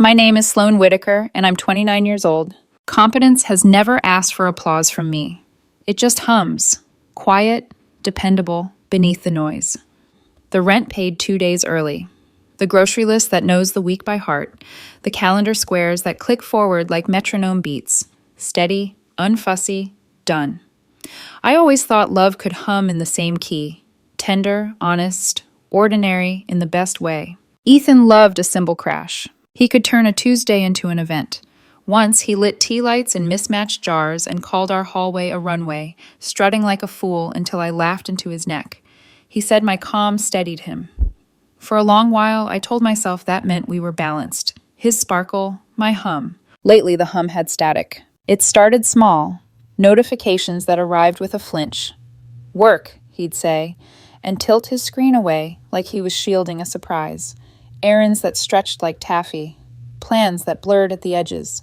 My name is Sloan Whitaker, and I'm 29 years old. Competence has never asked for applause from me. It just hums, quiet, dependable, beneath the noise. The rent paid 2 days early. The grocery list that knows the week by heart. The calendar squares that click forward like metronome beats. Steady, unfussy, done. I always thought love could hum in the same key. Tender, honest, ordinary in the best way. Ethan loved a cymbal crash. He could turn a Tuesday into an event. Once he lit tea lights in mismatched jars and called our hallway a runway, strutting like a fool until I laughed into his neck. He said my calm steadied him. For a long while, I told myself that meant we were balanced. His sparkle, my hum. Lately, the hum had static. It started small, notifications that arrived with a flinch. Work, he'd say, and tilt his screen away like he was shielding a surprise. Errands that stretched like taffy. Plans that blurred at the edges.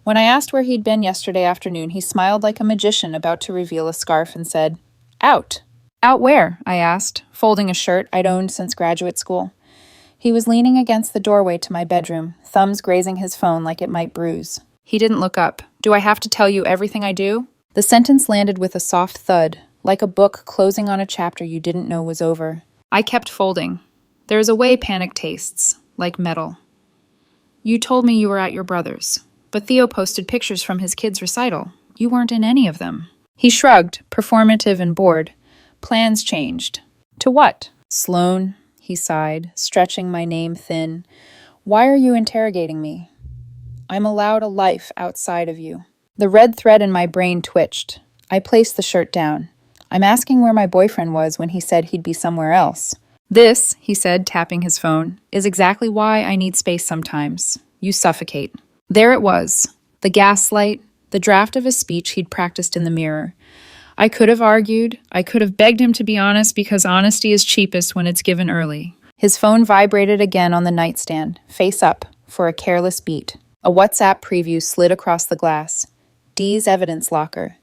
When I asked where he'd been yesterday afternoon, he smiled like a magician about to reveal a scarf and said, "Out." "Out where?" I asked, folding a shirt I'd owned since graduate school. He was leaning against the doorway to my bedroom, thumbs grazing his phone like it might bruise. He didn't look up. "Do I have to tell you everything I do?" The sentence landed with a soft thud, like a book closing on a chapter you didn't know was over. I kept folding. There is a way panic tastes, like metal. "You told me you were at your brother's, but Theo posted pictures from his kid's recital. You weren't in any of them." He shrugged, performative and bored. "Plans changed." "To what?" "Sloan," he sighed, stretching my name thin. "Why are you interrogating me? I'm allowed a life outside of you." The red thread in my brain twitched. I placed the shirt down. "I'm asking where my boyfriend was when he said he'd be somewhere else." "This," he said, tapping his phone, "is exactly why I need space sometimes. You suffocate." There it was, the gaslight, the draft of a speech he'd practiced in the mirror. I could have argued, I could have begged him to be honest because honesty is cheapest when it's given early. His phone vibrated again on the nightstand, face up, for a careless beat. A WhatsApp preview slid across the glass. "Dee's evidence locker.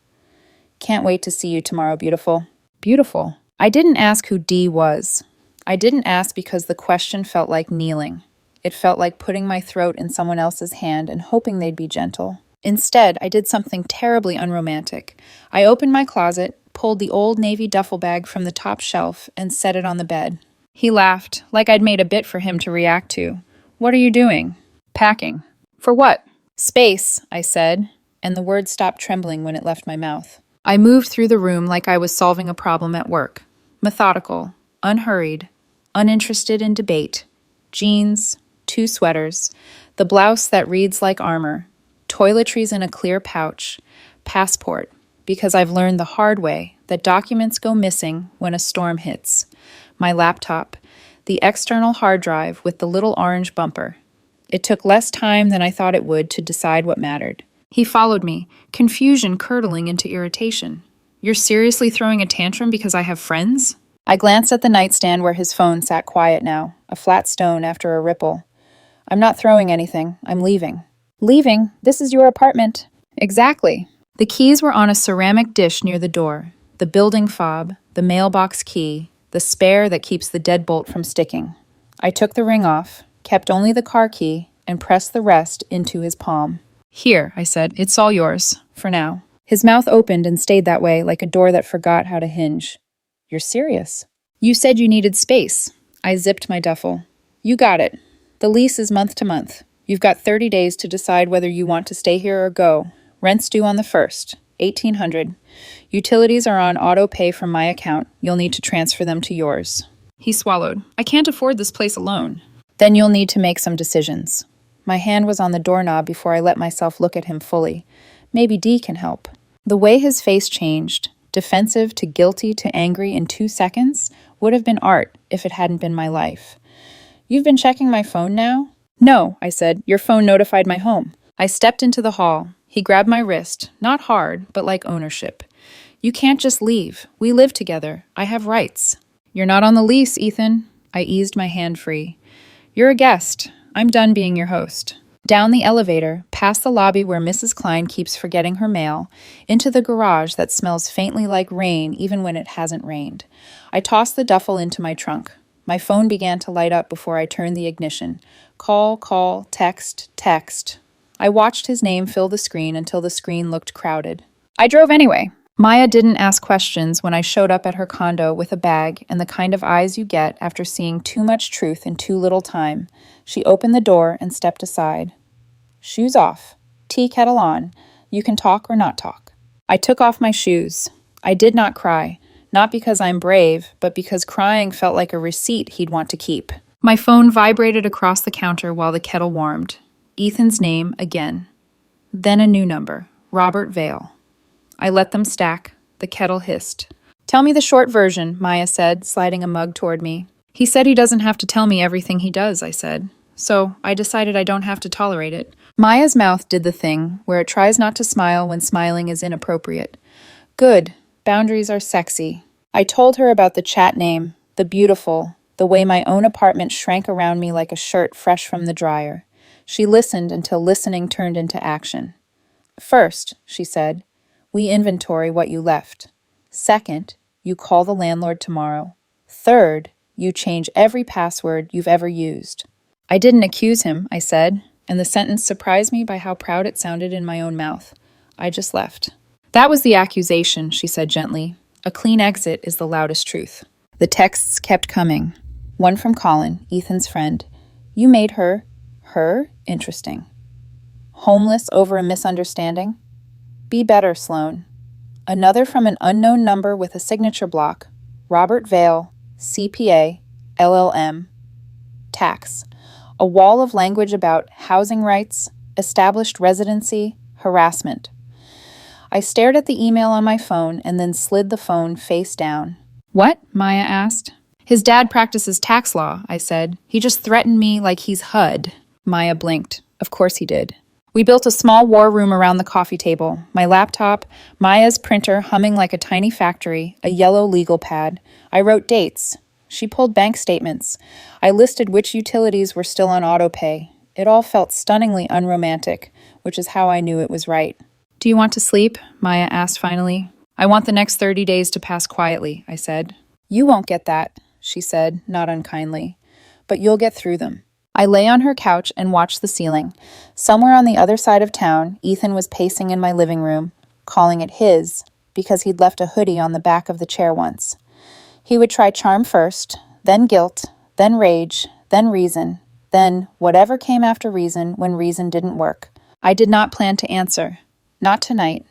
Can't wait to see you tomorrow, beautiful." Beautiful. I didn't ask who Dee was. I didn't ask because the question felt like kneeling. It felt like putting my throat in someone else's hand and hoping they'd be gentle. Instead, I did something terribly unromantic. I opened my closet, pulled the old navy duffel bag from the top shelf, and set it on the bed. He laughed, like I'd made a bit for him to react to. "What are you doing?" "Packing." "For what?" "Space," I said, and the word stopped trembling when it left my mouth. I moved through the room like I was solving a problem at work. Methodical, unhurried, uninterested in debate. Jeans, 2 sweaters, the blouse that reads like armor, toiletries in a clear pouch, passport, because I've learned the hard way that documents go missing when a storm hits. My laptop, the external hard drive with the little orange bumper. It took less time than I thought it would to decide what mattered. He followed me, confusion curdling into irritation. "You're seriously throwing a tantrum because I have friends?" I glanced at the nightstand where his phone sat quiet now, a flat stone after a ripple. "I'm not throwing anything. I'm leaving." "Leaving? This is your apartment." "Exactly." The keys were on a ceramic dish near the door. The building fob, the mailbox key, the spare that keeps the deadbolt from sticking. I took the ring off, kept only the car key, and pressed the rest into his palm. "Here," I said. "It's all yours, for now." His mouth opened and stayed that way, like a door that forgot how to hinge. "You're serious?" "You said you needed space." I zipped my duffel. "You got it. The lease is month to month. You've got 30 days to decide whether you want to stay here or go. Rent's due on the 1st, $1,800. Utilities are on auto pay from my account. You'll need to transfer them to yours." He swallowed. "I can't afford this place alone." "Then you'll need to make some decisions." My hand was on the doorknob before I let myself look at him fully. Maybe Dee can help. The way his face changed, defensive to guilty to angry in 2 seconds, would have been art if it hadn't been my life. "You've been checking my phone now?" "No," I said. "Your phone notified my home." I stepped into the hall. He grabbed my wrist, not hard, but like ownership. "You can't just leave. We live together. I have rights." "You're not on the lease, Ethan." I eased my hand free. "You're a guest. I'm done being your host." Down the elevator, past the lobby where Mrs. Klein keeps forgetting her mail, into the garage that smells faintly like rain even when it hasn't rained. I tossed the duffel into my trunk. My phone began to light up before I turned the ignition. Call, text, text. I watched his name fill the screen until the screen looked crowded. I drove anyway. Maya didn't ask questions when I showed up at her condo with a bag and the kind of eyes you get after seeing too much truth in too little time. She opened the door and stepped aside. Shoes off. Tea kettle on. You can talk or not talk. I took off my shoes. I did not cry. Not because I'm brave, but because crying felt like a receipt he'd want to keep. My phone vibrated across the counter while the kettle warmed. Ethan's name again. Then a new number. Robert Vale. I let them stack. The kettle hissed. Tell me the short version, Maya said, sliding a mug toward me. He said he doesn't have to tell me everything he does, I said. So I decided I don't have to tolerate it. Maya's mouth did the thing where it tries not to smile when smiling is inappropriate. Good. Boundaries are sexy. I told her about the chat name, the beautiful, the way my own apartment shrank around me like a shirt fresh from the dryer. She listened until listening turned into action. First, she said, we inventory what you left. Second, you call the landlord tomorrow. Third, you change every password you've ever used. I didn't accuse him, I said, and the sentence surprised me by how proud it sounded in my own mouth. I just left. That was the accusation, she said gently. A clean exit is the loudest truth. The texts kept coming. One from Colin, Ethan's friend. You made her interesting. Homeless over a misunderstanding? Be better, Sloan. Another from an unknown number with a signature block. Robert Vale, CPA, LLM, tax. A wall of language about housing rights, established residency, harassment. I stared at the email on my phone and then slid the phone face down. What? Maya asked. His dad practices tax law, I said. He just threatened me like he's HUD. Maya blinked. Of course he did. We built a small war room around the coffee table, my laptop, Maya's printer humming like a tiny factory, a yellow legal pad. I wrote dates. She pulled bank statements. I listed which utilities were still on autopay. It all felt stunningly unromantic, which is how I knew it was right. Do you want to sleep? Maya asked finally. I want the next 30 days to pass quietly, I said. You won't get that, she said, not unkindly. But you'll get through them. I lay on her couch and watched the ceiling. Somewhere on the other side of town, Ethan was pacing in my living room, calling it his, because he'd left a hoodie on the back of the chair once. He would try charm first, then guilt, then rage, then reason, then whatever came after reason when reason didn't work. I did not plan to answer. Not tonight.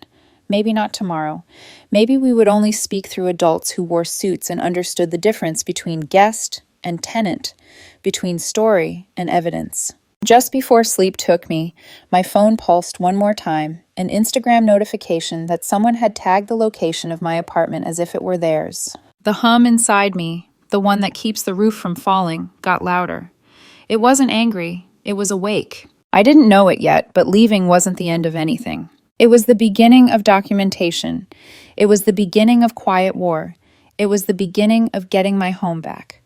Maybe not tomorrow. Maybe we would only speak through adults who wore suits and understood the difference between guest and tenant, between story and evidence. Just before sleep took me, my phone pulsed one more time, an Instagram notification that someone had tagged the location of my apartment as if it were theirs. The hum inside me, the one that keeps the roof from falling, got louder. It wasn't angry, it was awake. I didn't know it yet, but leaving wasn't the end of anything. It was the beginning of documentation. It was the beginning of quiet war. It was the beginning of getting my home back.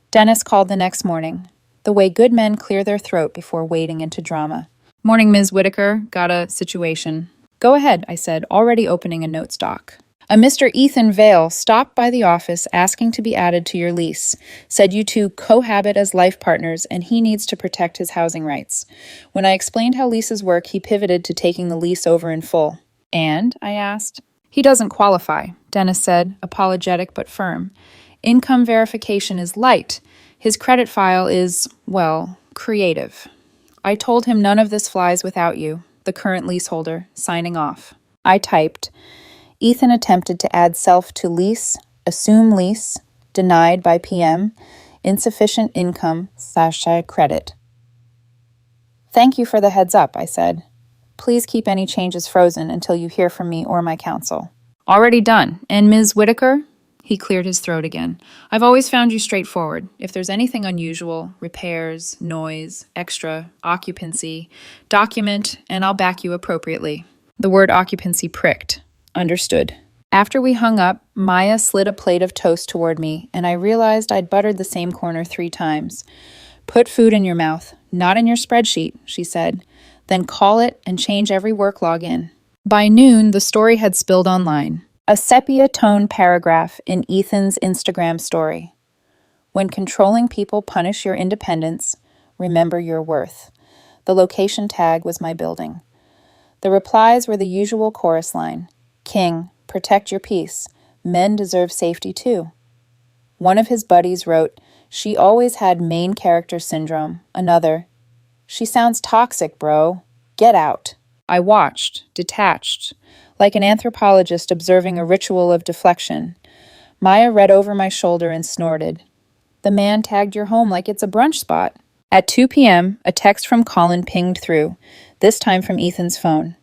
Dennis called the next morning, the way good men clear their throat before wading into drama. Morning, Ms. Whitaker. Got a situation. Go ahead, I said, already opening a notes doc. A Mr. Ethan Vale stopped by the office asking to be added to your lease. Said you two cohabit as life partners and he needs to protect his housing rights. When I explained how leases work, he pivoted to taking the lease over in full. And? I asked. He doesn't qualify, Dennis said, apologetic but firm. Income verification is light. His credit file is, well, creative. I told him none of this flies without you, the current leaseholder, signing off. I typed. Ethan attempted to add self to lease, assume lease, denied by PM, insufficient income / credit. Thank you for the heads up, I said. Please keep any changes frozen until you hear from me or my counsel. Already done. And Ms. Whitaker? He cleared his throat again. I've always found you straightforward. If there's anything unusual, repairs, noise, extra, occupancy, document, and I'll back you appropriately. The word occupancy pricked. Understood. After we hung up, Maya slid a plate of toast toward me, and I realized I'd buttered the same corner 3 times. Put food in your mouth, not in your spreadsheet, she said. Then call it and change every work login. By noon, the story had spilled online. A sepia-tone paragraph in Ethan's Instagram story. When controlling people punish your independence, remember your worth. The location tag was my building. The replies were the usual chorus line. King, protect your peace. Men deserve safety too. One of his buddies wrote, she always had main character syndrome. Another, she sounds toxic, bro. Get out. I watched, detached, like an anthropologist observing a ritual of deflection. Maya read over my shoulder and snorted. The man tagged your home like it's a brunch spot. At 2 p.m., a text from Colin pinged through, this time from Ethan's phone.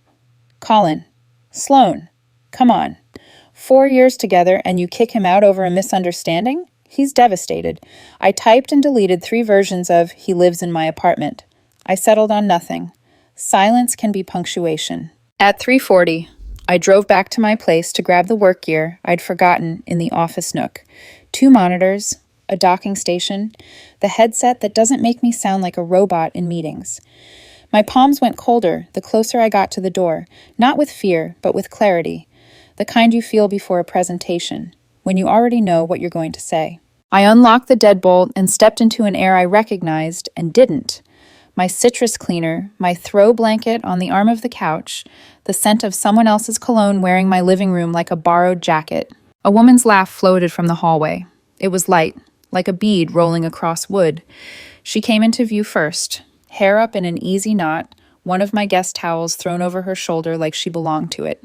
Colin, Sloan, come on. 4 years together and you kick him out over a misunderstanding? He's devastated. I typed and deleted 3 versions of he lives in my apartment. I settled on nothing. Silence can be punctuation. At 3:40, I drove back to my place to grab the work gear I'd forgotten in the office nook. 2 monitors, a docking station, the headset that doesn't make me sound like a robot in meetings. My palms went colder the closer I got to the door, not with fear, but with clarity, the kind you feel before a presentation, when you already know what you're going to say. I unlocked the deadbolt and stepped into an air I recognized and didn't. My citrus cleaner, my throw blanket on the arm of the couch, the scent of someone else's cologne wearing my living room like a borrowed jacket. A woman's laugh floated from the hallway. It was light, like a bead rolling across wood. She came into view first, hair up in an easy knot, one of my guest towels thrown over her shoulder like she belonged to it.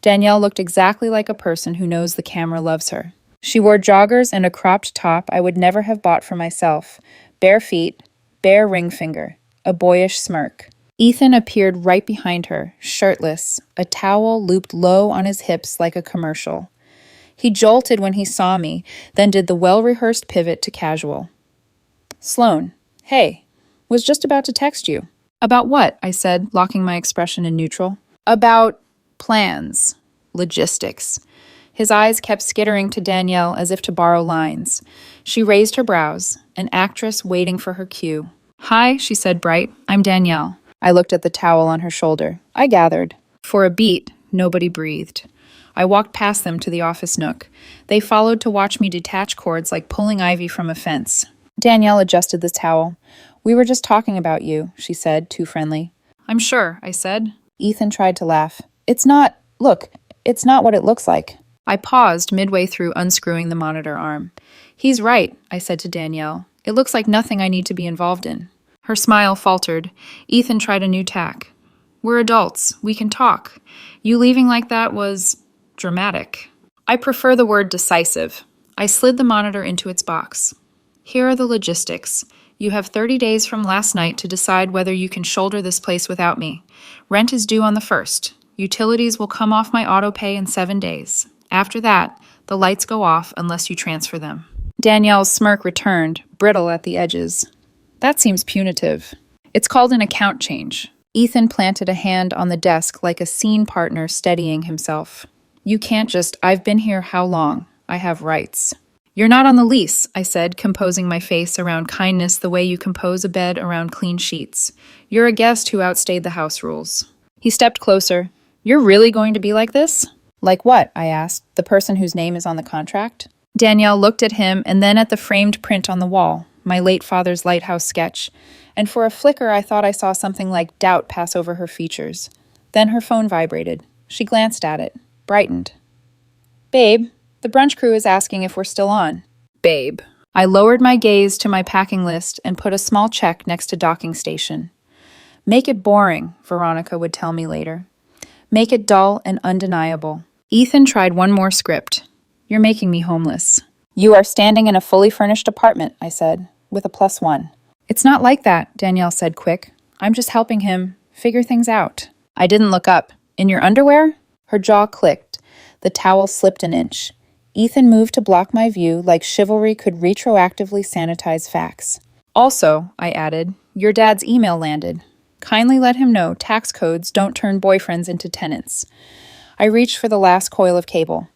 Danielle looked exactly like a person who knows the camera loves her. She wore joggers and a cropped top I would never have bought for myself, bare feet, bare ring finger, a boyish smirk. Ethan appeared right behind her, shirtless, a towel looped low on his hips like a commercial. He jolted when he saw me, then did the well-rehearsed pivot to casual. Sloan, hey, was just about to text you. About what? I said, locking my expression in neutral. About plans, logistics. His eyes kept skittering to Danielle as if to borrow lines. She raised her brows, an actress waiting for her cue. Hi, she said bright. I'm Danielle. I looked at the towel on her shoulder. I gathered. For a beat, nobody breathed. I walked past them to the office nook. They followed to watch me detach cords like pulling ivy from a fence. Danielle adjusted the towel. We were just talking about you, she said, too friendly. I'm sure, I said. Ethan tried to laugh. It's not what it looks like. I paused midway through unscrewing the monitor arm. He's right, I said to Danielle. It looks like nothing I need to be involved in. Her smile faltered. Ethan tried a new tack. We're adults. We can talk. You leaving like that was dramatic. I prefer the word decisive. I slid the monitor into its box. Here are the logistics. You have 30 days from last night to decide whether you can shoulder this place without me. Rent is due on the 1st. Utilities will come off my auto pay in 7 days. After that, the lights go off unless you transfer them. Danielle's smirk returned, brittle at the edges. That seems punitive. It's called an account change. Ethan planted a hand on the desk like a scene partner steadying himself. You can't just, I've been here how long? I have rights. You're not on the lease, I said, composing my face around kindness the way you compose a bed around clean sheets. You're a guest who outstayed the house rules. He stepped closer. You're really going to be like this? Like what? I asked. The person whose name is on the contract? Danielle looked at him and then at the framed print on the wall, my late father's lighthouse sketch, and for a flicker I thought I saw something like doubt pass over her features. Then her phone vibrated. She glanced at it, brightened. Babe, the brunch crew is asking if we're still on. Babe. I lowered my gaze to my packing list and put a small check next to docking station. Make it boring, Veronica would tell me later. Make it dull and undeniable. Ethan tried one more script. You're making me homeless. You are standing in a fully furnished apartment, I said, with a +1. It's not like that, Danielle said quick. I'm just helping him figure things out. I didn't look up. In your underwear? Her jaw clicked. The towel slipped an inch. Ethan moved to block my view like chivalry could retroactively sanitize facts. Also, I added, your dad's email landed. Kindly let him know tax codes don't turn boyfriends into tenants. I reached for the last coil of cable.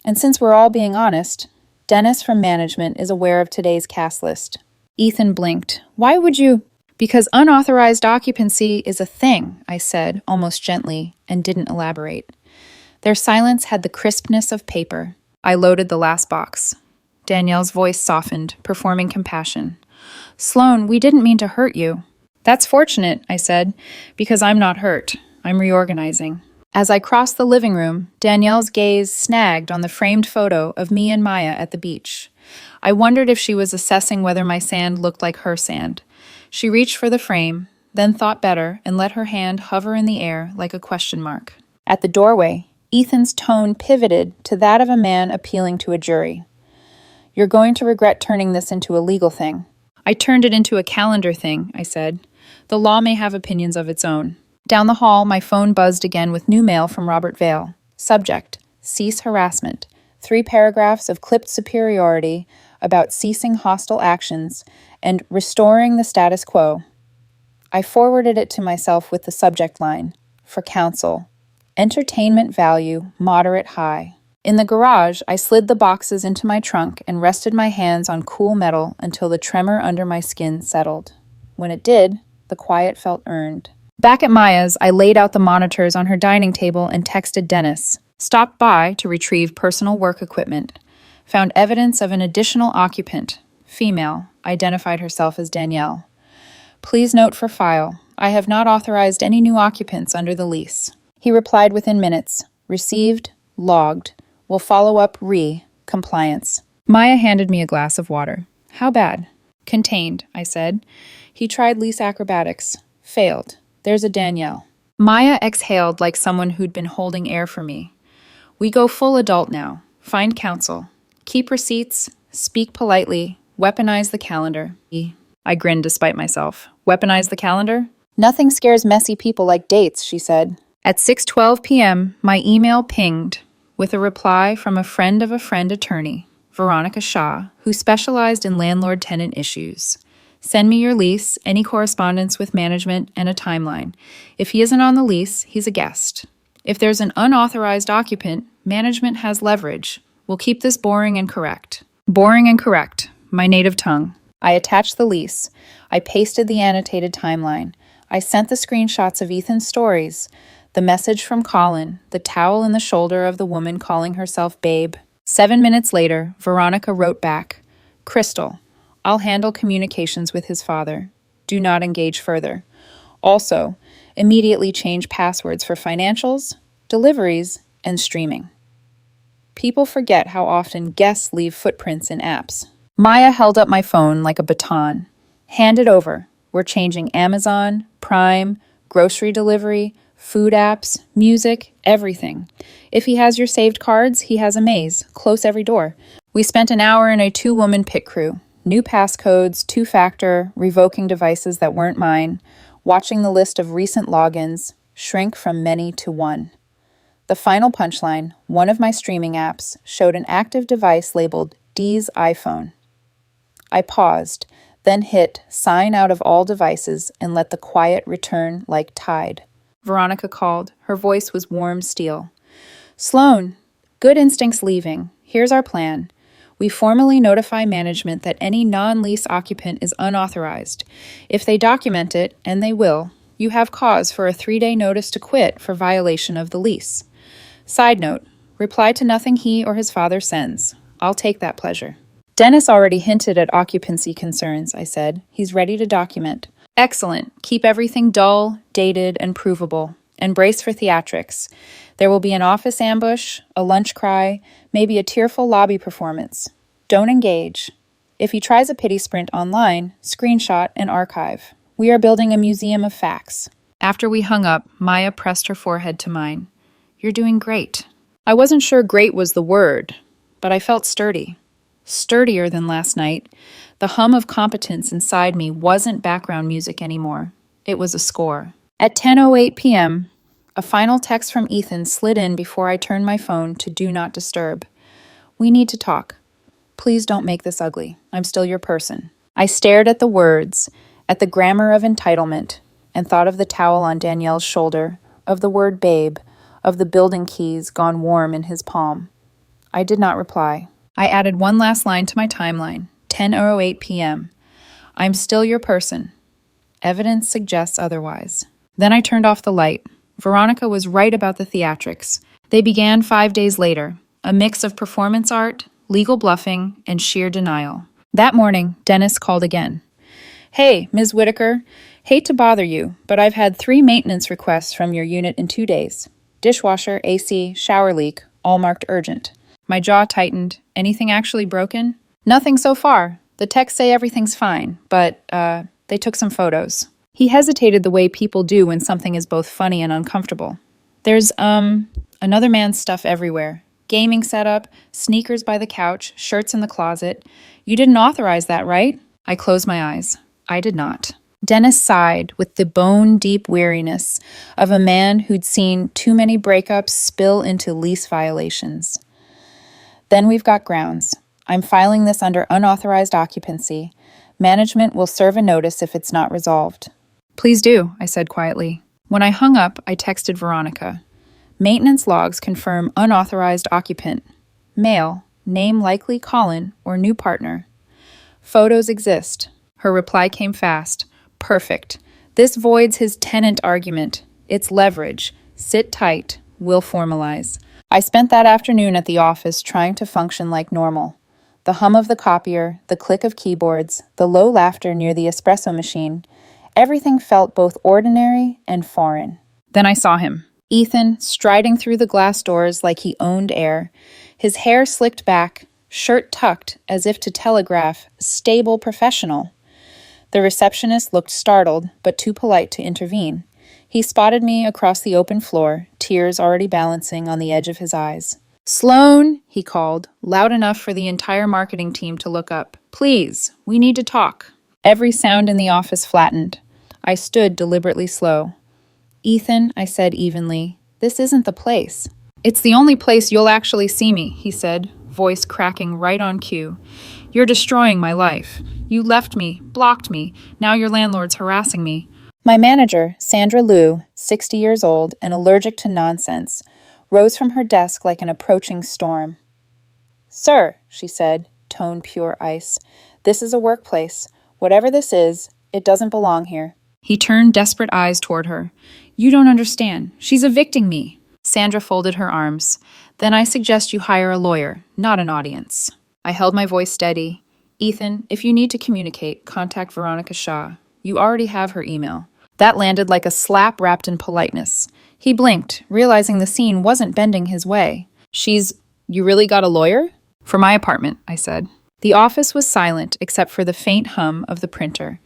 And since we're all being honest, Dennis from management is aware of today's cast list. Ethan blinked. Why would you? Because unauthorized occupancy is a thing, I said, almost gently, and didn't elaborate. Their silence had the crispness of paper. I loaded the last box. Danielle's voice softened, performing compassion. Sloan, we didn't mean to hurt you. That's fortunate, I said, because I'm not hurt. I'm reorganizing. As I crossed the living room, Danielle's gaze snagged on the framed photo of me and Maya at the beach. I wondered if she was assessing whether my sand looked like her sand. She reached for the frame, then thought better and let her hand hover in the air like a question mark. At the doorway, Ethan's tone pivoted to that of a man appealing to a jury. You're going to regret turning this into a legal thing. I turned it into a calendar thing, I said. The law may have opinions of its own. Down the hall, my phone buzzed again with new mail from Robert Vale. Subject, cease harassment. 3 paragraphs of clipped superiority about ceasing hostile actions and restoring the status quo. I forwarded it to myself with the subject line, for counsel. Entertainment value, moderate high. In the garage, I slid the boxes into my trunk and rested my hands on cool metal until the tremor under my skin settled. When it did, the quiet felt earned. Back at Maya's, I laid out the monitors on her dining table and texted Dennis. Stopped by to retrieve personal work equipment. Found evidence of an additional occupant, female, identified herself as Danielle. Please note for file, I have not authorized any new occupants under the lease. He replied within minutes. Received, logged. Will follow up compliance. Maya handed me a glass of water. How bad? Contained, I said. He tried lease acrobatics. Failed. There's a Danielle. Maya exhaled like someone who'd been holding air for me. We go full adult now. Find counsel. Keep receipts. Speak politely. Weaponize the calendar. I grinned despite myself. Weaponize the calendar? Nothing scares messy people like dates, she said. At 6:12 p.m., my email pinged with a reply from a friend of a friend attorney, Veronica Shaw, who specialized in landlord-tenant issues. Send me your lease, any correspondence with management, and a timeline. If he isn't on the lease, he's a guest. If there's an unauthorized occupant, management has leverage. We'll keep this boring and correct. Boring and correct, my native tongue. I attached the lease. I pasted the annotated timeline. I sent the screenshots of Ethan's stories, the message from Colin, the towel in the shoulder of the woman calling herself Babe. 7 minutes later, Veronica wrote back, Crystal, I'll handle communications with his father. Do not engage further. Also, immediately change passwords for financials, deliveries, and streaming. People forget how often guests leave footprints in apps. Maya held up my phone like a baton. Hand it over. We're changing Amazon, Prime, grocery delivery, food apps, music, everything. If he has your saved cards, he has a maze, close every door. We spent an hour in a 2-woman pit crew. New passcodes, 2-factor, revoking devices that weren't mine, watching the list of recent logins, shrink from many to 1. The final punchline, one of my streaming apps, showed an active device labeled D's iPhone. I paused, then hit sign out of all devices and let the quiet return like tide. Veronica called. Her voice was warm steel. Sloan, good instincts leaving. Here's our plan. We formally notify management that any non-lease occupant is unauthorized. If they document it, and they will, you have cause for a 3-day notice to quit for violation of the lease. Side note, reply to nothing he or his father sends. I'll take that pleasure. Dennis already hinted at occupancy concerns, I said. He's ready to document. Excellent. Keep everything dull, dated, and provable. And brace for theatrics. There will be an office ambush, a lunch cry, maybe a tearful lobby performance. Don't engage. If he tries a pity sprint online, screenshot and archive. We are building a museum of facts. After we hung up, Maya pressed her forehead to mine. You're doing great. I wasn't sure great was the word, but I felt sturdy. Sturdier than last night. The hum of competence inside me wasn't background music anymore. It was a score. At 10:08 p.m., a final text from Ethan slid in before I turned my phone to Do Not Disturb. We need to talk. Please don't make this ugly. I'm still your person. I stared at the words, at the grammar of entitlement, and thought of the towel on Danielle's shoulder, of the word babe, of the building keys gone warm in his palm. I did not reply. I added one last line to my timeline, 10:08 p.m. I'm still your person. Evidence suggests otherwise. Then I turned off the light. Veronica was right about the theatrics. They began 5 days later, a mix of performance art, legal bluffing, and sheer denial. That morning, Dennis called again. Hey, Ms. Whitaker, hate to bother you, but I've had 3 maintenance requests from your unit in 2 days. Dishwasher, AC, shower leak, all marked urgent. My jaw tightened. Anything actually broken? Nothing so far. The techs say everything's fine, but, they took some photos. He hesitated the way people do when something is both funny and uncomfortable. There's, another man's stuff everywhere. Gaming setup, sneakers by the couch, shirts in the closet. You didn't authorize that, right? I closed my eyes. I did not. Dennis sighed with the bone-deep weariness of a man who'd seen too many breakups spill into lease violations. Then we've got grounds. I'm filing this under unauthorized occupancy. Management will serve a notice if it's not resolved. Please do, I said quietly. When I hung up, I texted Veronica. Maintenance logs confirm unauthorized occupant. Male, name likely Colin or new partner. Photos exist. Her reply came fast. Perfect. This voids his tenant argument. It's leverage. Sit tight. We'll formalize. I spent that afternoon at the office trying to function like normal. The hum of the copier, the click of keyboards, the low laughter near the espresso machine, everything felt both ordinary and foreign. Then I saw him. Ethan, striding through the glass doors like he owned air, his hair slicked back, shirt tucked as if to telegraph, stable professional. The receptionist looked startled, but too polite to intervene. He spotted me across the open floor, tears already balancing on the edge of his eyes. Sloan, he called, loud enough for the entire marketing team to look up. Please, we need to talk. Every sound in the office flattened. I stood deliberately slow. Ethan, I said evenly, this isn't the place. It's the only place you'll actually see me, he said, voice cracking right on cue. You're destroying my life. You left me, blocked me. Now your landlord's harassing me. My manager, Sandra Liu, 60 years old and allergic to nonsense, rose from her desk like an approaching storm. Sir, she said, tone pure ice, this is a workplace. Whatever this is, it doesn't belong here. He turned desperate eyes toward her. You don't understand. She's evicting me. Sandra folded her arms. Then I suggest you hire a lawyer, not an audience. I held my voice steady. Ethan, if you need to communicate, contact Veronica Shaw. You already have her email. That landed like a slap wrapped in politeness. He blinked, realizing the scene wasn't bending his way. You really got a lawyer? For my apartment, I said. The office was silent except for the faint hum of the printer.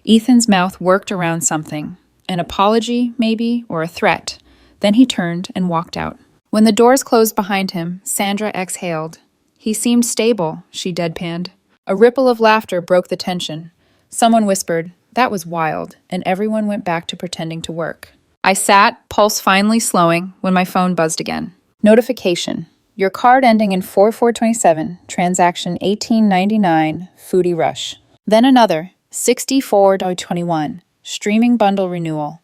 Ethan's mouth worked around something. An apology, maybe, or a threat. Then he turned and walked out. When the doors closed behind him, Sandra exhaled. He seemed stable, she deadpanned. A ripple of laughter broke the tension. Someone whispered, that was wild, and everyone went back to pretending to work. I sat, pulse finally slowing, when my phone buzzed again. Notification. Your card ending in 4427, transaction 1899, Foodie Rush. Then another, 64.21, streaming bundle renewal,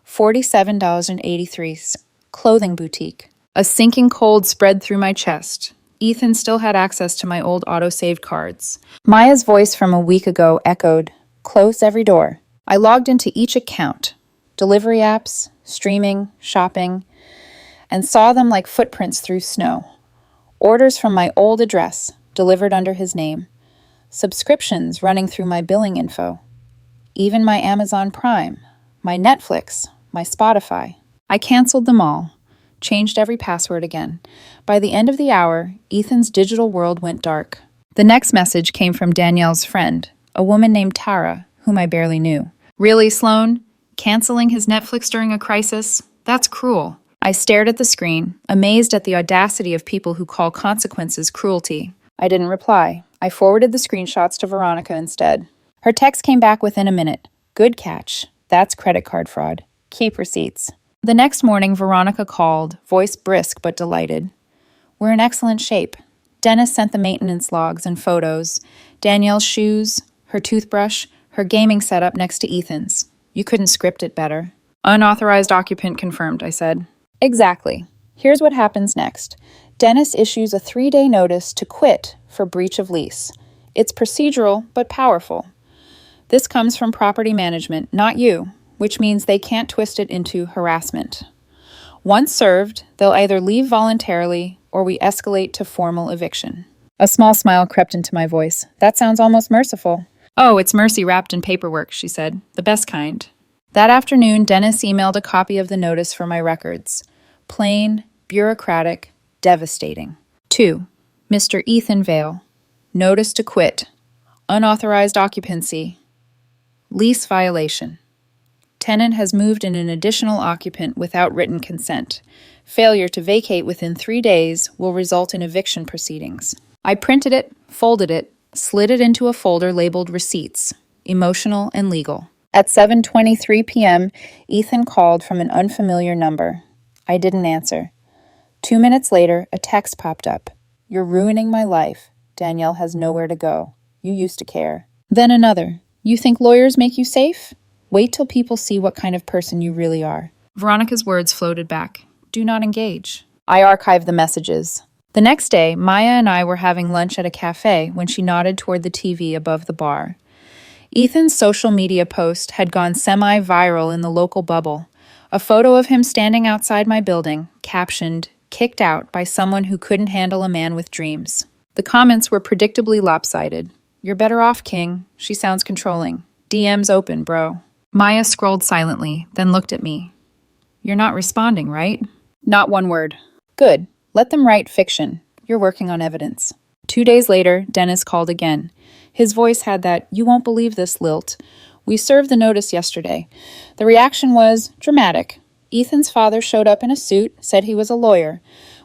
$47.83, clothing boutique. A sinking cold spread through my chest. Ethan still had access to my old auto-saved cards. Maya's voice from a week ago echoed, close every door. I logged into each account, delivery apps, streaming, shopping, and saw them like footprints through snow. Orders from my old address, delivered under his name. Subscriptions running through my billing info. Even my Amazon Prime, my Netflix, my Spotify. I canceled them all, changed every password again. By the end of the hour, Ethan's digital world went dark. The next message came from Danielle's friend, a woman named Tara, whom I barely knew. Really, Sloan? Canceling his Netflix during a crisis? That's cruel. I stared at the screen, amazed at the audacity of people who call consequences cruelty. I didn't reply. I forwarded the screenshots to Veronica instead. Her text came back within a minute. Good catch. That's credit card fraud. Keep receipts. The next morning, Veronica called, voice brisk but delighted. We're in excellent shape. Dennis sent the maintenance logs and photos. Danielle's shoes, her toothbrush, her gaming setup next to Ethan's. You couldn't script it better. Unauthorized occupant confirmed, I said. Exactly. Here's what happens next. Dennis issues a 3-day notice to quit for breach of lease. It's procedural, but powerful. This comes from property management, not you, which means they can't twist it into harassment. Once served, they'll either leave voluntarily or we escalate to formal eviction. A small smile crept into my voice. That sounds almost merciful. Oh, it's mercy wrapped in paperwork, she said. The best kind. That afternoon, Dennis emailed a copy of the notice for my records. Plain, bureaucratic, devastating. 2. Mr. Ethan Vale. Notice to quit. Unauthorized occupancy. Lease violation. Tenant has moved in an additional occupant without written consent. Failure to vacate within 3 days will result in eviction proceedings. I printed it, folded it, slid it into a folder labeled Receipts, Emotional and Legal. At 7:23 p.m., Ethan called from an unfamiliar number. I didn't answer. 2 minutes later, a text popped up. You're ruining my life. Danielle has nowhere to go. You used to care. Then another. You think lawyers make you safe? Wait till people see what kind of person you really are. Veronica's words floated back. Do not engage. I archived the messages. The next day, Maya and I were having lunch at a cafe when she nodded toward the TV above the bar. Ethan's social media post had gone semi-viral in the local bubble. A photo of him standing outside my building, captioned, "Kicked out by someone who couldn't handle a man with dreams." The comments were predictably lopsided. You're better off, King. She sounds controlling. DM's open, bro. Maya scrolled silently, then looked at me. You're not responding, right? Not one word. Good. Let them write fiction. You're working on evidence. 2 days later, Dennis called again. His voice had that, you won't believe this lilt. We served the notice yesterday. The reaction was dramatic. Ethan's father showed up in a suit, said he was a lawyer.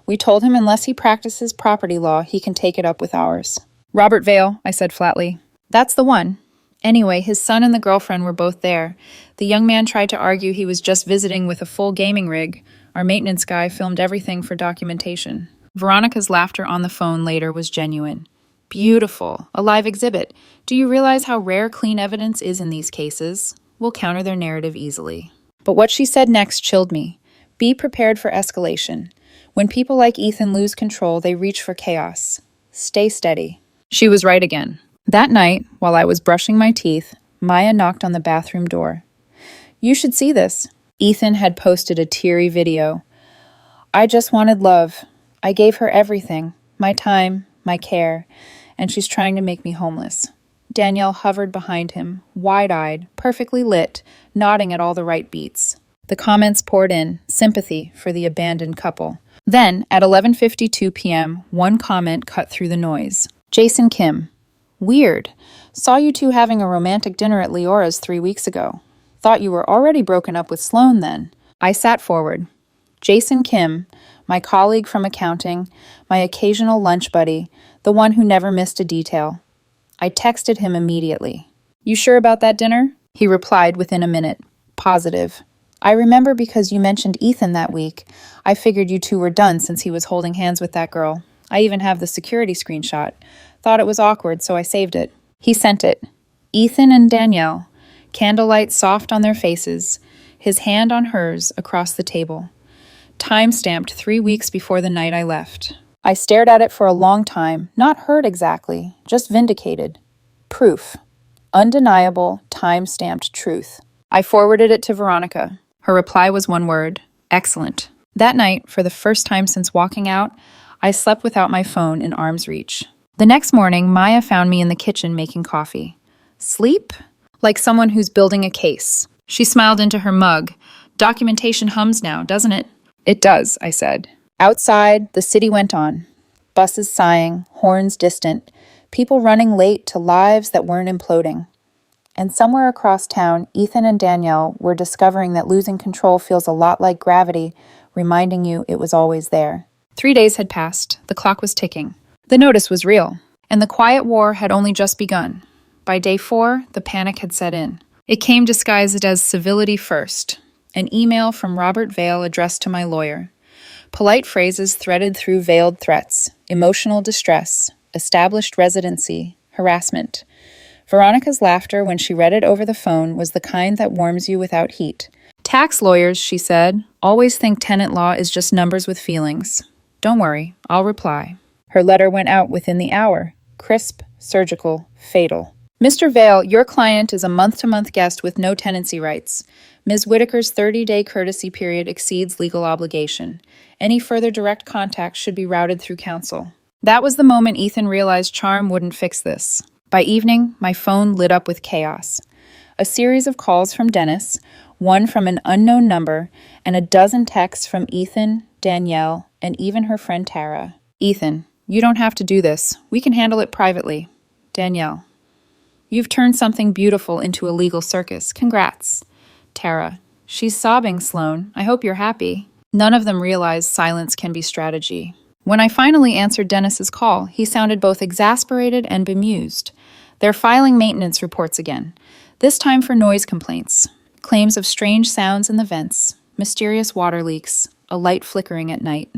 We told him unless he practices property law, he can take it up with ours. Robert Vale, I said flatly. That's the one. Anyway, his son and the girlfriend were both there. The young man tried to argue he was just visiting with a full gaming rig. Our maintenance guy filmed everything for documentation. Veronica's laughter on the phone later was genuine. Beautiful. A live exhibit. Do you realize how rare clean evidence is in these cases? We'll counter their narrative easily. But what she said next chilled me. Be prepared for escalation. When people like Ethan lose control, they reach for chaos. Stay steady. She was right again. That night, while I was brushing my teeth, Maya knocked on the bathroom door. You should see this. Ethan had posted a teary video. I just wanted love. I gave her everything, my time, my care, and she's trying to make me homeless. Danielle hovered behind him, wide-eyed, perfectly lit, nodding at all the right beats. The comments poured in, sympathy for the abandoned couple. Then, at 11:52 p.m., one comment cut through the noise. Jason Kim. Weird. Saw you two having a romantic dinner at Leora's 3 weeks ago. Thought you were already broken up with Sloan then. I sat forward. Jason Kim, my colleague from accounting, my occasional lunch buddy, the one who never missed a detail. I texted him immediately. You sure about that dinner? He replied within a minute. Positive. I remember because you mentioned Ethan that week. I figured you two were done since he was holding hands with that girl. I even have the security screenshot. Thought it was awkward, so I saved it. He sent it. Ethan and Danielle. Candlelight soft on their faces, his hand on hers across the table. Time-stamped 3 weeks before the night I left. I stared at it for a long time, not hurt exactly, just vindicated. Proof. Undeniable, time-stamped truth. I forwarded it to Veronica. Her reply was one word. Excellent. That night, for the first time since walking out, I slept without my phone in arm's reach. The next morning, Maya found me in the kitchen making coffee. Sleep? Like someone who's building a case. She smiled into her mug. Documentation hums now, doesn't it? It does, I said. Outside, the city went on. Buses sighing, horns distant, people running late to lives that weren't imploding. And somewhere across town, Ethan and Danielle were discovering that losing control feels a lot like gravity, reminding you it was always there. 3 days had passed. The clock was ticking. The notice was real, and the quiet war had only just begun. By day 4, the panic had set in. It came disguised as civility first, an email from Robert Vale addressed to my lawyer. Polite phrases threaded through veiled threats, emotional distress, established residency, harassment. Veronica's laughter when she read it over the phone was the kind that warms you without heat. Tax lawyers, she said, always think tenant law is just numbers with feelings. Don't worry, I'll reply. Her letter went out within the hour. Crisp, surgical, fatal. Mr. Vale, your client is a month-to-month guest with no tenancy rights. Ms. Whitaker's 30-day courtesy period exceeds legal obligation. Any further direct contact should be routed through counsel. That was the moment Ethan realized charm wouldn't fix this. By evening, my phone lit up with chaos. A series of calls from Dennis, one from an unknown number, and a dozen texts from Ethan, Danielle, and even her friend Tara. Ethan, you don't have to do this. We can handle it privately. Danielle, you've turned something beautiful into a legal circus. Congrats. Tara, she's sobbing, Sloan. I hope you're happy. None of them realized silence can be strategy. When I finally answered Dennis's call, he sounded both exasperated and bemused. They're filing maintenance reports again, this time for noise complaints. Claims of strange sounds in the vents, mysterious water leaks, a light flickering at night.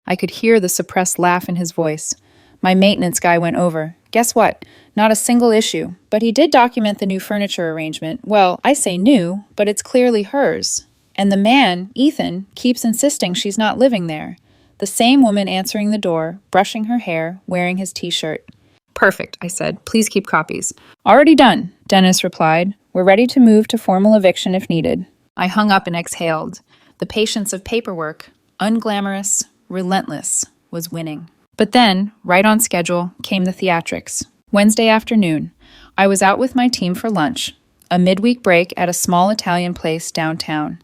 I could hear the suppressed laugh in his voice. My maintenance guy went over. Guess what? Not a single issue, but he did document the new furniture arrangement. Well, I say new, but it's clearly hers. And the man, Ethan, keeps insisting she's not living there. The same woman answering the door, brushing her hair, wearing his t-shirt. Perfect, I said. Please keep copies. Already done, Dennis replied. We're ready to move to formal eviction if needed. I hung up and exhaled. The patience of paperwork, unglamorous, relentless, was winning. But then, right on schedule, came the theatrics. Wednesday afternoon, I was out with my team for lunch, a midweek break at a small Italian place downtown.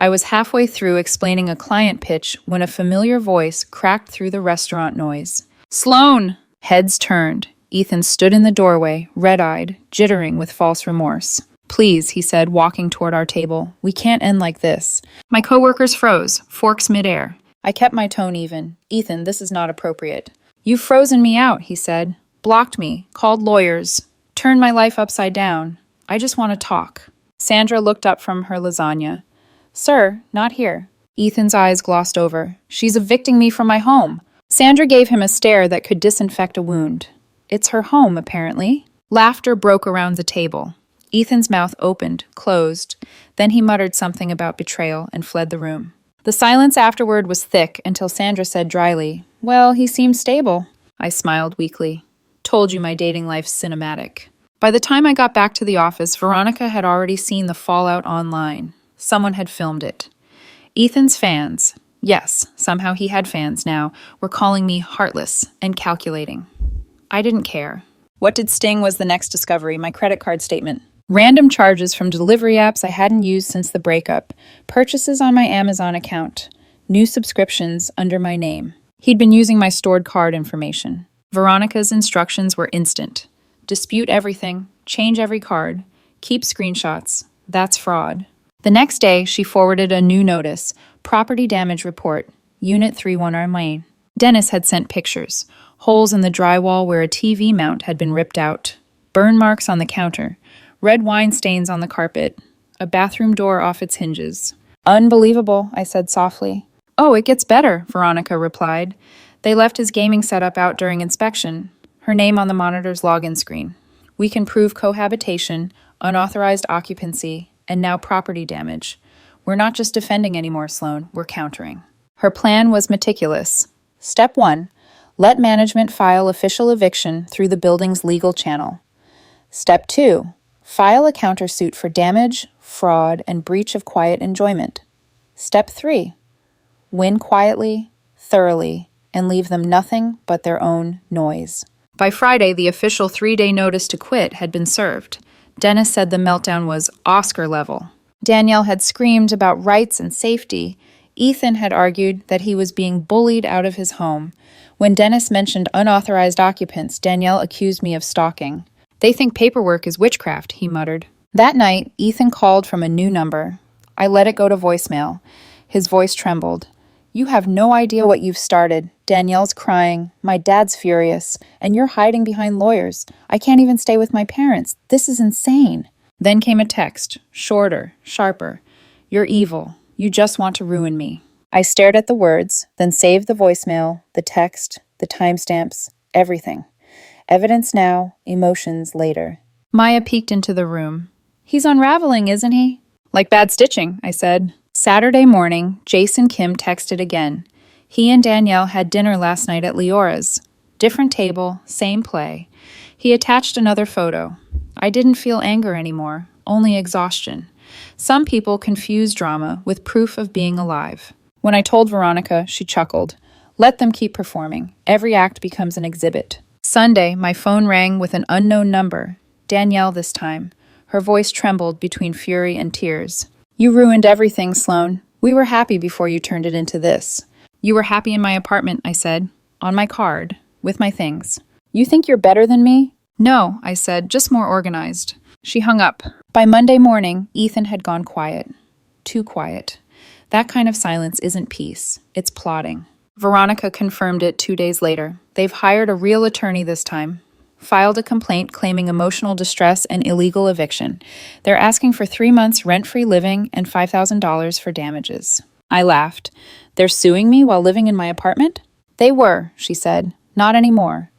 I was halfway through explaining a client pitch when a familiar voice cracked through the restaurant noise. Sloan! Heads turned. Ethan stood in the doorway, red-eyed, jittering with false remorse. Please, he said, walking toward our table. We can't end like this. My coworkers froze, forks midair. I kept my tone even. Ethan, this is not appropriate. You've frozen me out, he said. Blocked me, called lawyers, turned my life upside down. I just want to talk. Sandra looked up from her lasagna. Sir, not here. Ethan's eyes glossed over. She's evicting me from my home. Sandra gave him a stare that could disinfect a wound. It's her home, apparently. Laughter broke around the table. Ethan's mouth opened, closed. Then he muttered something about betrayal and fled the room. The silence afterward was thick until Sandra said dryly, Well, he seems stable. I smiled weakly. Told you my dating life's cinematic. By the time I got back to the office, Veronica had already seen the fallout online. Someone had filmed it. Ethan's fans, yes, somehow he had fans now, were calling me heartless and calculating. I didn't care. What did sting was the next discovery, my credit card statement. Random charges from delivery apps I hadn't used since the breakup, purchases on my Amazon account, new subscriptions under my name. He'd been using my stored card information. Veronica's instructions were instant. Dispute everything, change every card, keep screenshots. That's fraud. The next day, she forwarded a new notice, property damage report, Unit 31 Lane. Dennis had sent pictures, holes in the drywall where a TV mount had been ripped out, burn marks on the counter, red wine stains on the carpet, a bathroom door off its hinges. Unbelievable, I said softly. Oh, it gets better, Veronica replied. They left his gaming setup out during inspection, her name on the monitor's login screen. We can prove cohabitation, unauthorized occupancy, and now property damage. We're not just defending anymore, Sloan, we're countering. Her plan was meticulous. Step 1, let management file official eviction through the building's legal channel. Step 2, file a countersuit for damage, fraud, and breach of quiet enjoyment. Step 3, win quietly, thoroughly, and leave them nothing but their own noise. By Friday, the official 3-day notice to quit had been served. Dennis said the meltdown was Oscar level. Danielle had screamed about rights and safety. Ethan had argued that he was being bullied out of his home. When Dennis mentioned unauthorized occupants, Danielle accused me of stalking. They think paperwork is witchcraft, he muttered. That night, Ethan called from a new number. I let it go to voicemail. His voice trembled. You have no idea what you've started. Danielle's crying. My dad's furious. And you're hiding behind lawyers. I can't even stay with my parents. This is insane. Then came a text, shorter, sharper. You're evil. You just want to ruin me. I stared at the words, then saved the voicemail, the text, the timestamps, everything. Evidence now, emotions later. Maya peeked into the room. He's unraveling, isn't he? Like bad stitching, I said. Saturday morning, Jason Kim texted again. He and Danielle had dinner last night at Leora's. Different table, same play. He attached another photo. I didn't feel anger anymore, only exhaustion. Some people confuse drama with proof of being alive. When I told Veronica, she chuckled. Let them keep performing. Every act becomes an exhibit. Sunday, my phone rang with an unknown number. Danielle this time. Her voice trembled between fury and tears. You ruined everything, Sloan. We were happy before you turned it into this. You were happy in my apartment, I said. On my card. With my things. You think you're better than me? No, I said, just more organized. She hung up. By Monday morning, Ethan had gone quiet. Too quiet. That kind of silence isn't peace. It's plotting. Veronica confirmed it 2 days later. They've hired a real attorney this time. Filed a complaint claiming emotional distress and illegal eviction. They're asking for 3 months rent-free living and $5,000 for damages. I laughed. They're suing me while living in my apartment? They were, she said. Not anymore.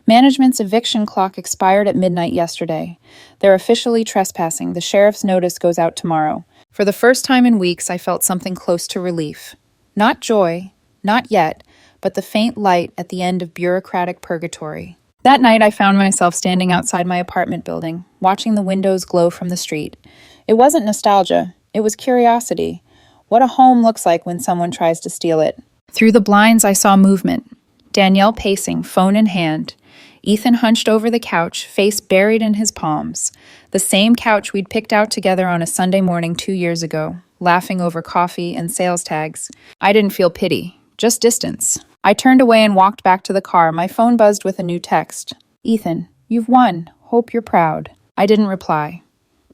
Management's eviction clock expired at midnight yesterday. They're officially trespassing. The sheriff's notice goes out tomorrow. For the first time in weeks, I felt something close to relief. Not joy, not yet, but the faint light at the end of bureaucratic purgatory. That night, I found myself standing outside my apartment building, watching the windows glow from the street. It wasn't nostalgia. It was curiosity. What a home looks like when someone tries to steal it. Through the blinds, I saw movement. Danielle pacing, phone in hand. Ethan hunched over the couch, face buried in his palms. The same couch we'd picked out together on a Sunday morning 2 years ago, laughing over coffee and sales tags. I didn't feel pity, just distance. I turned away and walked back to the car. My phone buzzed with a new text. Ethan, you've won. Hope you're proud. I didn't reply.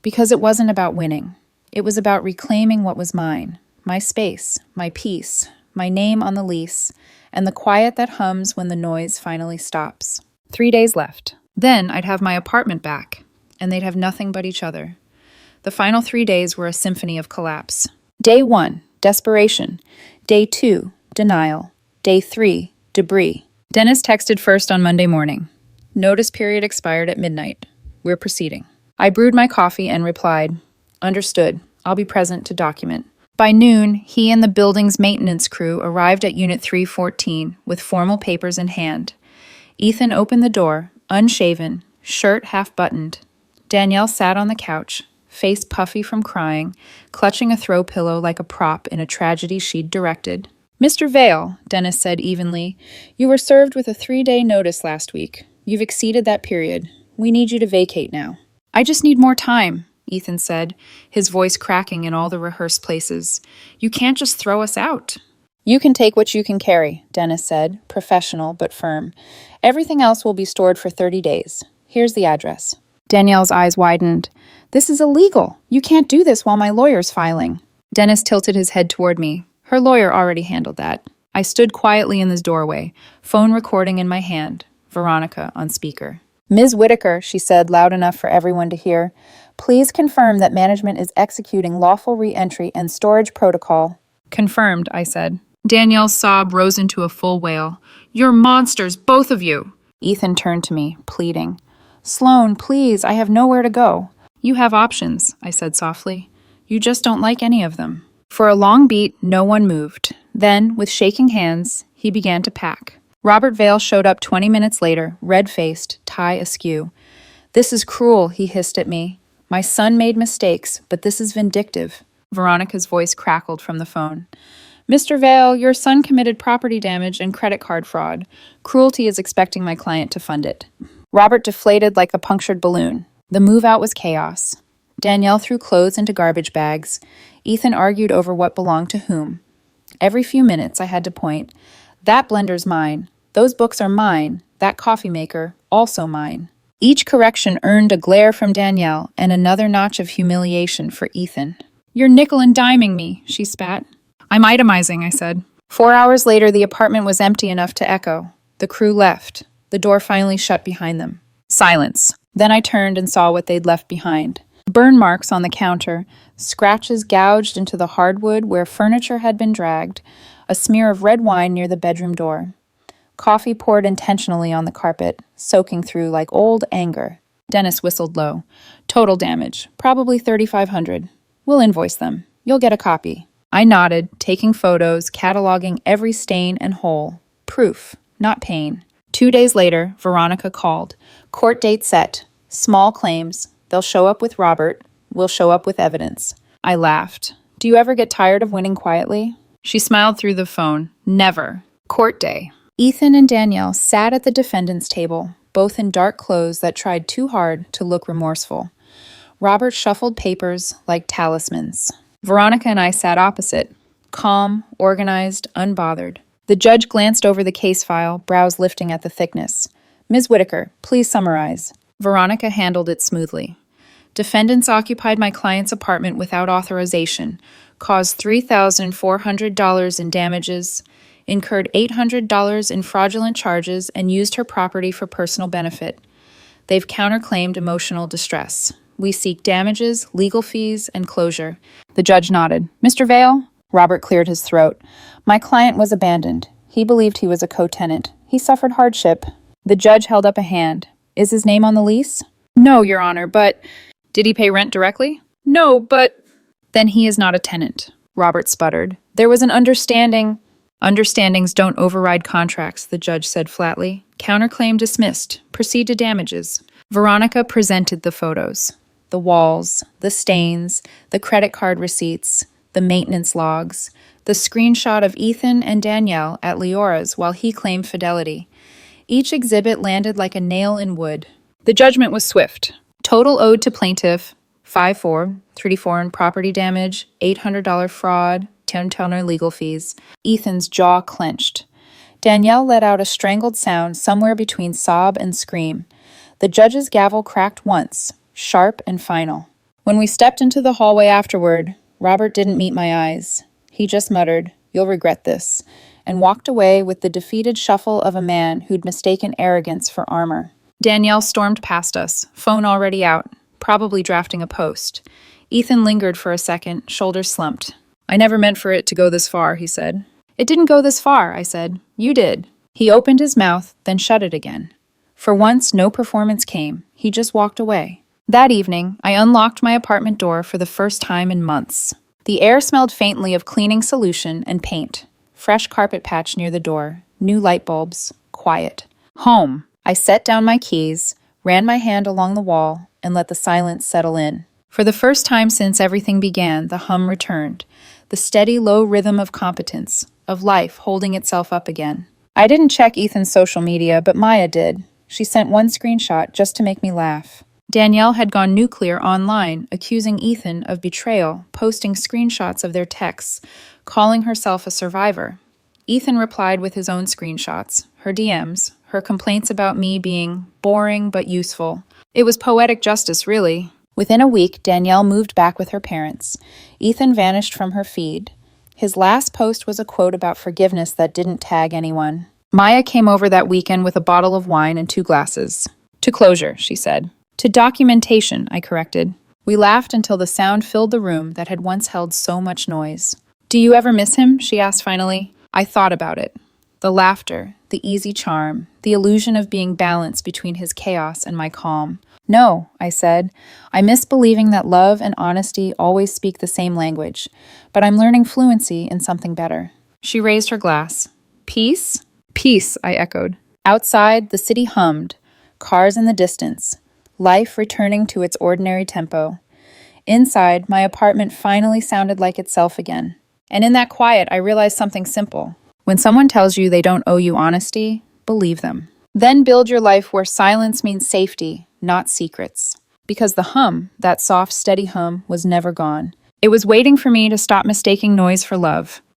Because it wasn't about winning. It was about reclaiming what was mine. My space, my peace, my name on the lease, and the quiet that hums when the noise finally stops. 3 days left. Then I'd have my apartment back, and they'd have nothing but each other. The final 3 days were a symphony of collapse. Day 1, desperation. Day 2, denial. Day 3, debris. Dennis texted first on Monday morning. Notice period expired at midnight. We're proceeding. I brewed my coffee and replied, Understood. I'll be present to document. By noon, he and the building's maintenance crew arrived at Unit 314 with formal papers in hand. Ethan opened the door, unshaven, shirt half-buttoned. Danielle sat on the couch, face puffy from crying, clutching a throw pillow like a prop in a tragedy she'd directed. Mr. Vale, Dennis said evenly, you were served with a 3-day notice last week. You've exceeded that period. We need you to vacate now. I just need more time, Ethan said, his voice cracking in all the rehearsed places. You can't just throw us out. You can take what you can carry, Dennis said, professional but firm. Everything else will be stored for 30 days. Here's the address. Danielle's eyes widened. This is illegal. You can't do this while my lawyer's filing. Dennis tilted his head toward me. Her lawyer already handled that. I stood quietly in this doorway, phone recording in my hand, Veronica on speaker. Ms. Whitaker, she said loud enough for everyone to hear, please confirm that management is executing lawful re-entry and storage protocol. Confirmed, I said. Danielle's sob rose into a full wail. You're monsters, both of you. Ethan turned to me, pleading. Sloan, please, I have nowhere to go. You have options, I said softly. You just don't like any of them. For a long beat, no one moved. Then, with shaking hands, he began to pack. Robert Vale showed up 20 minutes later, red-faced, tie askew. This is cruel, he hissed at me. My son made mistakes, but this is vindictive. Veronica's voice crackled from the phone. Mr. Vale, your son committed property damage and credit card fraud. Cruelty is expecting my client to fund it. Robert deflated like a punctured balloon. The move out was chaos. Danielle threw clothes into garbage bags. Ethan argued over what belonged to whom. Every few minutes I had to point. That blender's mine. Those books are mine. That coffee maker, also mine. Each correction earned a glare from Danielle and another notch of humiliation for Ethan. You're nickel and diming me, she spat. I'm itemizing, I said. 4 hours later, the apartment was empty enough to echo. The crew left. The door finally shut behind them. Silence. Then I turned and saw what they'd left behind. Burn marks on the counter, scratches gouged into the hardwood where furniture had been dragged, a smear of red wine near the bedroom door. Coffee poured intentionally on the carpet, soaking through like old anger. Dennis whistled low. Total damage, probably $3,500. We'll invoice them. You'll get a copy. I nodded, taking photos, cataloging every stain and hole. Proof, not pain. 2 days later, Veronica called. Court date set. Small claims. They'll show up with Robert. We'll show up with evidence. I laughed. Do you ever get tired of winning quietly? She smiled through the phone. Never. Court day. Ethan and Danielle sat at the defendant's table, both in dark clothes that tried too hard to look remorseful. Robert shuffled papers like talismans. Veronica and I sat opposite, calm, organized, unbothered. The judge glanced over the case file, brows lifting at the thickness. Ms. Whitaker, please summarize. Veronica handled it smoothly. Defendants occupied my client's apartment without authorization, caused $3,400 in damages, incurred $800 in fraudulent charges, and used her property for personal benefit. They've counterclaimed emotional distress. We seek damages, legal fees, and closure. The judge nodded. Mr. Vale? Robert cleared his throat. My client was abandoned. He believed he was a co-tenant. He suffered hardship. The judge held up a hand. Is his name on the lease? No, Your Honor, but... Did he pay rent directly? No, but... Then he is not a tenant, Robert sputtered. There was an understanding. Understandings don't override contracts, the judge said flatly. Counterclaim dismissed. Proceed to damages. Veronica presented the photos. The walls, the stains, the credit card receipts, the maintenance logs, the screenshot of Ethan and Danielle at Leora's while he claimed fidelity. Each exhibit landed like a nail in wood. The judgment was swift. Total owed to plaintiff, $5,434 $34 in property damage, $800 fraud, $10 legal fees. Ethan's jaw clenched. Danielle let out a strangled sound somewhere between sob and scream. The judge's gavel cracked once, sharp and final. When we stepped into the hallway afterward, Robert didn't meet my eyes. He just muttered, "You'll regret this," and walked away with the defeated shuffle of a man who'd mistaken arrogance for armor. Danielle stormed past us, phone already out, probably drafting a post. Ethan lingered for a second, shoulders slumped. "I never meant for it to go this far," he said. "It didn't go this far," I said. "You did." He opened his mouth, then shut it again. For once, no performance came. He just walked away. That evening, I unlocked my apartment door for the first time in months. The air smelled faintly of cleaning solution and paint. Fresh carpet patch near the door. New light bulbs. Quiet. Home. I set down my keys, ran my hand along the wall, and let the silence settle in. For the first time since everything began, the hum returned. The steady, low rhythm of competence, of life holding itself up again. I didn't check Ethan's social media, but Maya did. She sent one screenshot just to make me laugh. Danielle had gone nuclear online, accusing Ethan of betrayal, posting screenshots of their texts, calling herself a survivor. Ethan replied with his own screenshots, her DMs, her complaints about me being boring but useful. It was poetic justice, really. Within a week, Danielle moved back with her parents. Ethan vanished from her feed. His last post was a quote about forgiveness that didn't tag anyone. Maya came over that weekend with a bottle of wine and 2 glasses. "To closure," she said. "To documentation," I corrected. We laughed until the sound filled the room that had once held so much noise. "Do you ever miss him?" she asked finally. I thought about it. The laughter, the easy charm, the illusion of being balanced between his chaos and my calm. "No," I said. "I miss believing that love and honesty always speak the same language, but I'm learning fluency in something better." She raised her glass. "Peace?" "Peace," I echoed. Outside, the city hummed, cars in the distance, life returning to its ordinary tempo. Inside, my apartment finally sounded like itself again. And in that quiet, I realized something simple. When someone tells you they don't owe you honesty, believe them. Then build your life where silence means safety, not secrets. Because the hum, that soft, steady hum, was never gone. It was waiting for me to stop mistaking noise for love.